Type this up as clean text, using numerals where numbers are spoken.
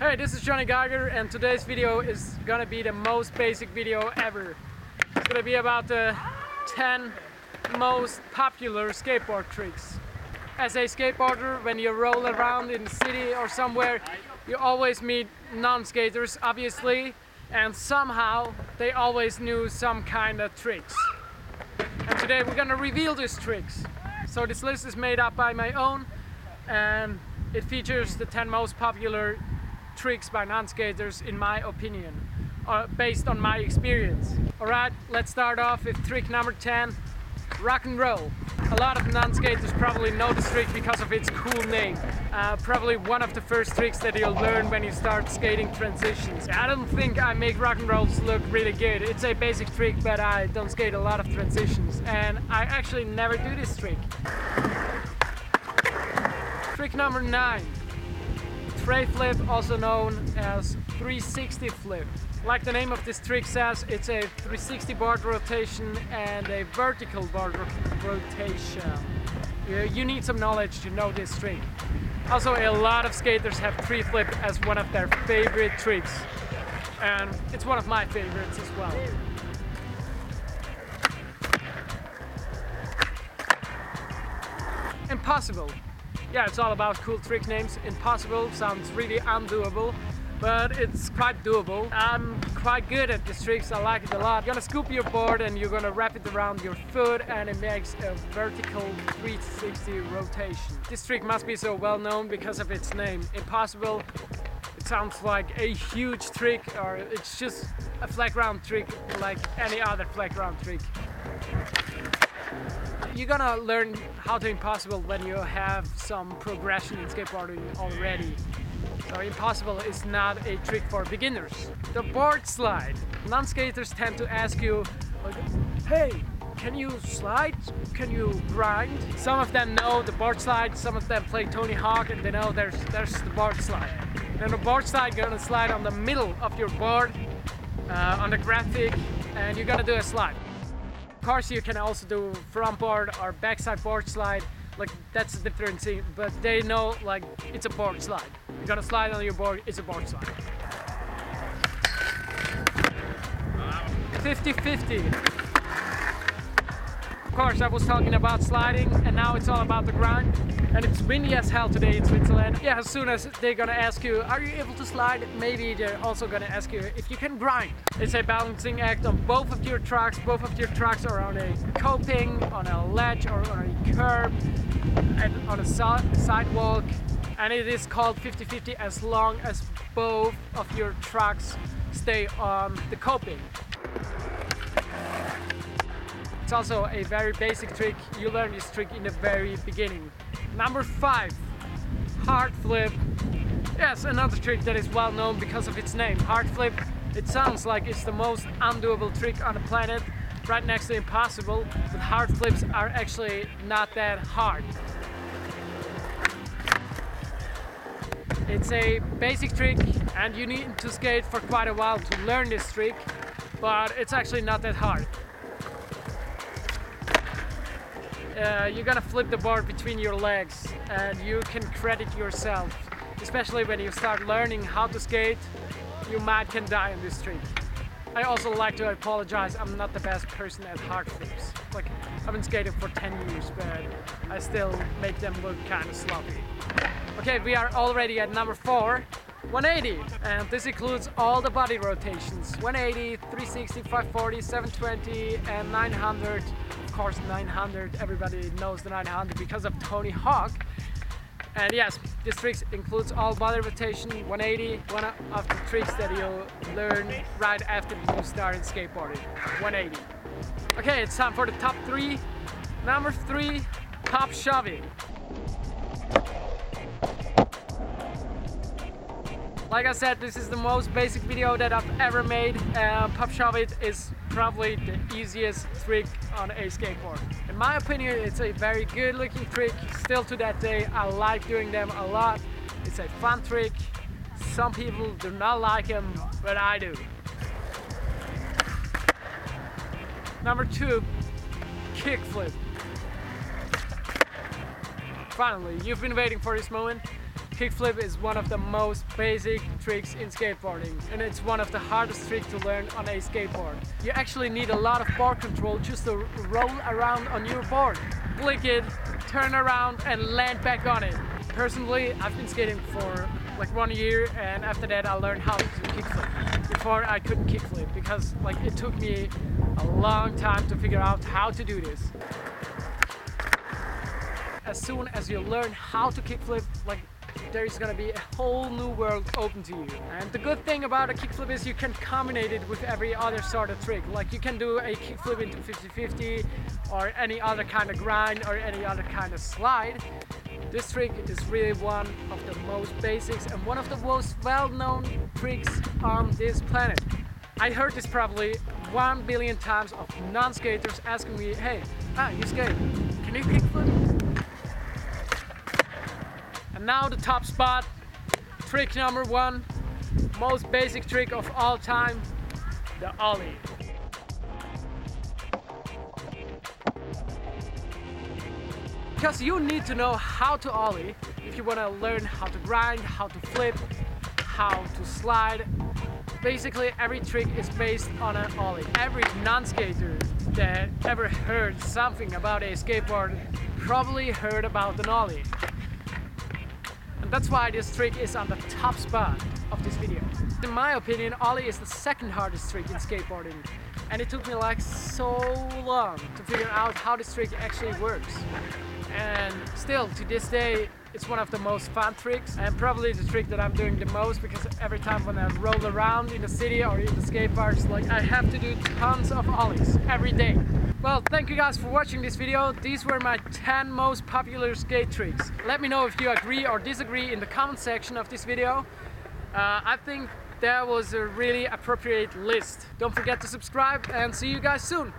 Hey, this is Jonny and today's video is gonna be the most basic video ever. It's gonna be about the 10 most popular skateboard tricks. As a skateboarder, when you roll around in the city or somewhere, you always meet non-skaters, obviously, and somehow they always knew some kind of tricks. And today we're gonna reveal these tricks. So this list is made up by my own, and it features the 10 most popular tricks by non-skaters in my opinion, based on my experience. Alright, let's start off with trick number 10, rock and roll. A lot of non-skaters probably know this trick because of its cool name. Probably one of the first tricks that you'll learn when you start skating transitions. I don't think I make rock and rolls look really good. It's a basic trick, but I don't skate a lot of transitions, and I actually never do this trick. Trick number 9. Tray flip, also known as 360 flip. Like the name of this trick says, it's a 360 board rotation and a vertical board rotation. You need some knowledge to know this trick. Also, a lot of skaters have tray flip as one of their favorite tricks, and it's one of my favorites as well. Impossible. Yeah, it's all about cool trick names. Impossible sounds really undoable, but it's quite doable. I'm quite good at these tricks, I like it a lot. You're gonna scoop your board and you're gonna wrap it around your foot, and it makes a vertical 360 rotation. This trick must be so well known because of its name, Impossible. It sounds like a huge trick, or it's just a flat ground trick like any other flat ground trick. You're gonna learn how to impossible when you have some progression in skateboarding already. So impossible is not a trick for beginners. The board slide. Non-skaters tend to ask you, like, hey, can you slide? Can you grind? Some of them know the board slide, some of them play Tony Hawk and they know there's the board slide. Then the board slide, you're gonna slide on the middle of your board, on the graphic, and you're gonna do a slide. Of course, you can also do front board or backside board slide, like that's the difference, but they know like it's a board slide. You're gonna slide on your board, it's a board slide. 50-50. Of course, I was talking about sliding, and now it's all about the grind. And it's windy as hell today in Switzerland. Yeah, as soon as they're gonna ask you, are you able to slide? Maybe they're also gonna ask you if you can grind. It's a balancing act on both of your trucks. Both of your trucks are on a coping, on a ledge, or on a curb, and on a sidewalk. And it is called 50-50 as long as both of your trucks stay on the coping. It's also a very basic trick. You learn this trick in the very beginning. Number 5, hard flip. Yes, another trick that is well known because of its name, hard flip. It sounds like it's the most undoable trick on the planet, right next to impossible, but hard flips are actually not that hard. It's a basic trick, and you need to skate for quite a while to learn this trick, but it's actually not that hard. You're gonna flip the board between your legs, and you can credit yourself, especially when you start learning how to skate. You can die in this trick. I also like to apologize, I'm not the best person at hard flips. Like, I've been skating for 10 years, but I still make them look kind of sloppy. Okay, we are already at number 4, 180, and this includes all the body rotations. 180, 360, 540, 720, and 900. Of course, 900, everybody knows the 900 because of Tony Hawk. And yes, this trick includes all body rotation. 180, one of the tricks that you'll learn right after you start skateboarding. 180. Okay, it's time for the top 3. Number 3, pop shov'it. Like I said, this is the most basic video that I've ever made. Pop shov'it is probably the easiest trick on a skateboard. In my opinion, it's a very good looking trick. Still to that day, I like doing them a lot. It's a fun trick. Some people do not like them, but I do. Number 2, kickflip. Finally, you've been waiting for this moment. Kickflip is one of the most basic tricks in skateboarding, and it's one of the hardest tricks to learn on a skateboard. You actually need a lot of board control just to roll around on your board. Flick it, turn around and land back on it. Personally, I've been skating for like 1 year, and after that I learned how to kickflip. Before I couldn't kickflip because like it took me a long time to figure out how to do this. As soon as you learn how to kickflip, like there is gonna be a whole new world open to you. And the good thing about a kickflip is you can combine it with every other sort of trick. Like you can do a kickflip into 50-50 or any other kind of grind or any other kind of slide. This trick is really one of the most basics and one of the most well-known tricks on this planet. I heard this probably 1 billion times of non-skaters asking me, hey, you skate, can you kickflip? And now the top spot, trick number 1, most basic trick of all time, the ollie. Because you need to know how to ollie if you want to learn how to grind, how to flip, how to slide. Basically every trick is based on an ollie. Every non-skater that ever heard something about a skateboard probably heard about an ollie. And that's why this trick is on the top spot of this video. In my opinion, ollie is the second hardest trick in skateboarding. And it took me like so long to figure out how this trick actually works. And still, to this day, it's one of the most fun tricks and probably the trick that I'm doing the most, because every time when I roll around in the city or in the skate parks, like I have to do tons of ollies every day. Well, thank you guys for watching this video. These were my 10 most popular skate tricks. Let me know if you agree or disagree in the comment section of this video. I think that was a really appropriate list. Don't forget to subscribe and see you guys soon.